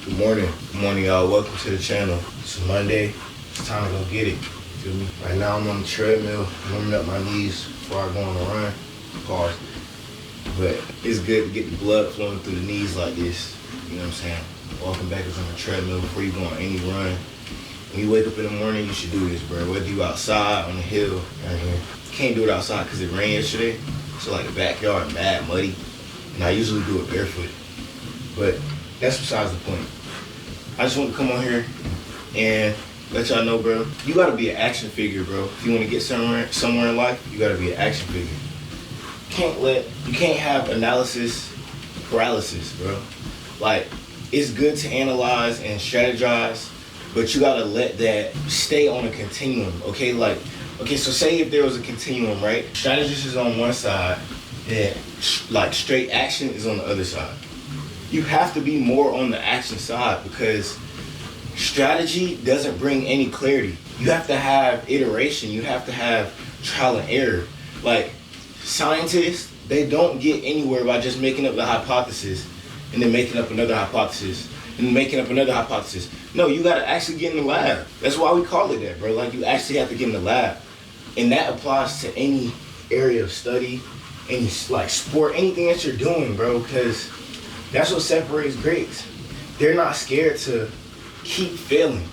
Good morning, y'all. Welcome to the channel. It's Monday. It's time to go get it. Feel me? Right now, I'm on the treadmill, warming up my knees before I go on a run. Pause. But it's good to get the blood flowing through the knees like this. You know what I'm saying? Walking backwards on the treadmill before you go on any run. When you wake up in the morning, you should do this, bro. Whether you outside, on the hill, right here. Can't do it outside because it rained yesterday. So like the backyard, mad muddy. And I usually do it barefoot. But that's besides the point. I just want to come on here and let y'all know, bro, you gotta be an action figure, bro. If you want to get somewhere in life, you gotta be an action figure. You can't have analysis paralysis, bro. Like, it's good to analyze and strategize, but you gotta let that stay on a continuum, okay? So say if there was a continuum, right? Strategist is on one side, and like straight action is on the other side. You have to be more on the action side because strategy doesn't bring any clarity. You have to have iteration. You have to have trial and error. Like scientists, they don't get anywhere by just making up the hypothesis and then making up another hypothesis and making up another hypothesis. No, you gotta actually get in the lab. That's why we call it that, bro. Like you actually have to get in the lab. And that applies to any area of study, any like sport, anything that you're doing, bro, because that's what separates greats. They're not scared to keep failing.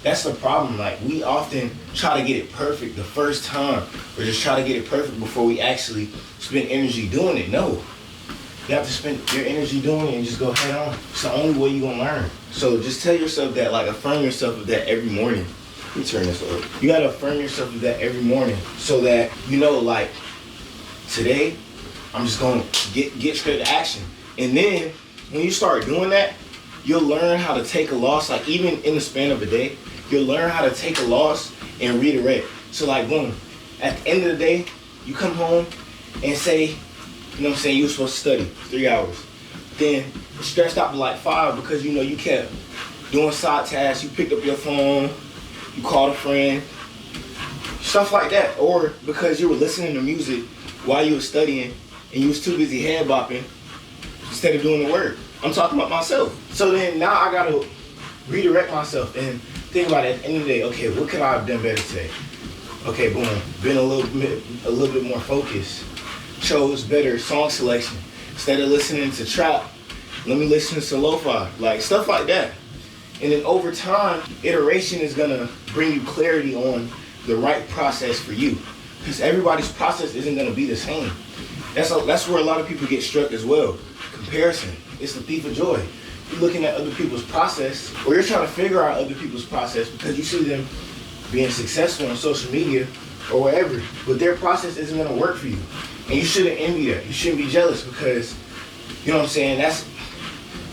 That's the problem. Like, we often try to get it perfect the first time, or just try to get it perfect before we actually spend energy doing it. No. You have to spend your energy doing it and just go head on. It's the only way you're gonna learn. So just tell yourself that, like affirm yourself of that every morning. Let me turn this up. You gotta affirm yourself of that every morning so that you know, like, today, I'm just gonna get straight to action. And then when you start doing that, you'll learn how to take a loss. Like even in the span of a day, you'll learn how to take a loss and redirect. So like boom, at the end of the day, you come home and say, you know what I'm saying, you were supposed to study 3 hours. Then you're stressed out to like 5 because you know you kept doing side tasks, you picked up your phone, you called a friend, stuff like that. Or because you were listening to music while you were studying and you was too busy head bopping instead of doing the work. I'm talking about myself. So then now I gotta redirect myself and think about it at the end of the day, okay, what could I have done better today? Okay, boom, been a little bit more focused. Chose better song selection. Instead of listening to trap, let me listen to lo-fi, like stuff like that. And then over time, iteration is gonna bring you clarity on the right process for you. Because everybody's process isn't gonna be the same. That's where a lot of people get struck as well. Comparison, it's the thief of joy. You're looking at other people's process, or you're trying to figure out other people's process because you see them being successful on social media or wherever, but their process isn't gonna work for you. And you shouldn't envy that. You shouldn't be jealous because, you know what I'm saying,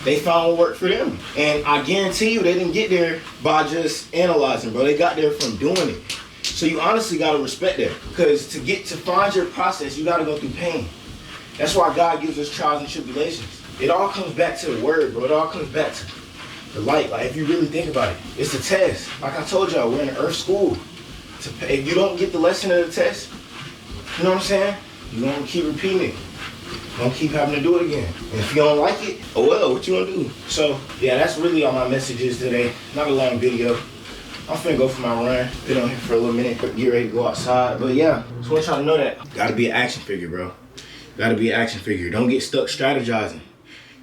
they found what worked for them. And I guarantee you they didn't get there by just analyzing, bro. They got there from doing it. So you honestly gotta respect that because to find your process, you gotta go through pain. That's why God gives us trials and tribulations. It all comes back to the word, bro. It all comes back to the light. Like if you really think about it, it's a test. Like I told y'all, we're in the earth school. If you don't get the lesson of the test, you know what I'm saying? You're gonna keep repeating it. You're gonna keep having to do it again. And if you don't like it, oh well, what you gonna do? So yeah, that's really all my messages today. Not a long video. I'm finna go for my run. Been on here for a little minute, get ready to go outside. But yeah, just want y'all to know that. Gotta be an action figure, bro. Gotta be an action figure. Don't get stuck strategizing.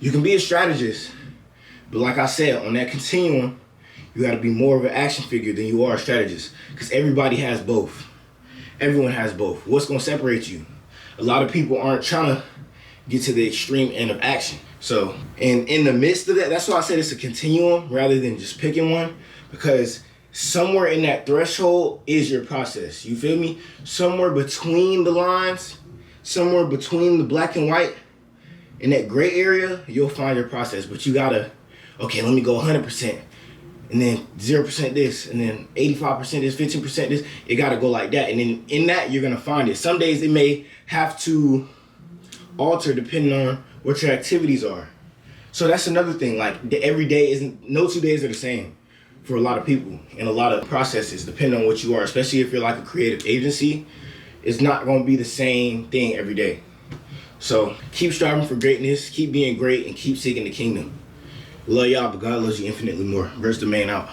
You can be a strategist, but like I said, on that continuum, you gotta be more of an action figure than you are a strategist. Because everybody has both. Everyone has both. What's gonna separate you? A lot of people aren't trying to get to the extreme end of action. So, and in the midst of that, that's why I said it's a continuum rather than just picking one, because somewhere in that threshold is your process. You feel me? Somewhere between the lines, somewhere between the black and white, in that gray area, you'll find your process. But you gotta, okay, let me go 100%, and then 0% this, and then 85% this, 15% this. It gotta go like that. And then in that, you're gonna find it. Some days it may have to alter depending on what your activities are. So that's another thing. Like every day isn't, no 2 days are the same for a lot of people and a lot of processes, depending on what you are, especially if you're like a creative agency. It's not gonna be the same thing every day. So keep striving for greatness, keep being great, and keep seeking the kingdom. Love y'all, but God loves you infinitely more. Verse the man out.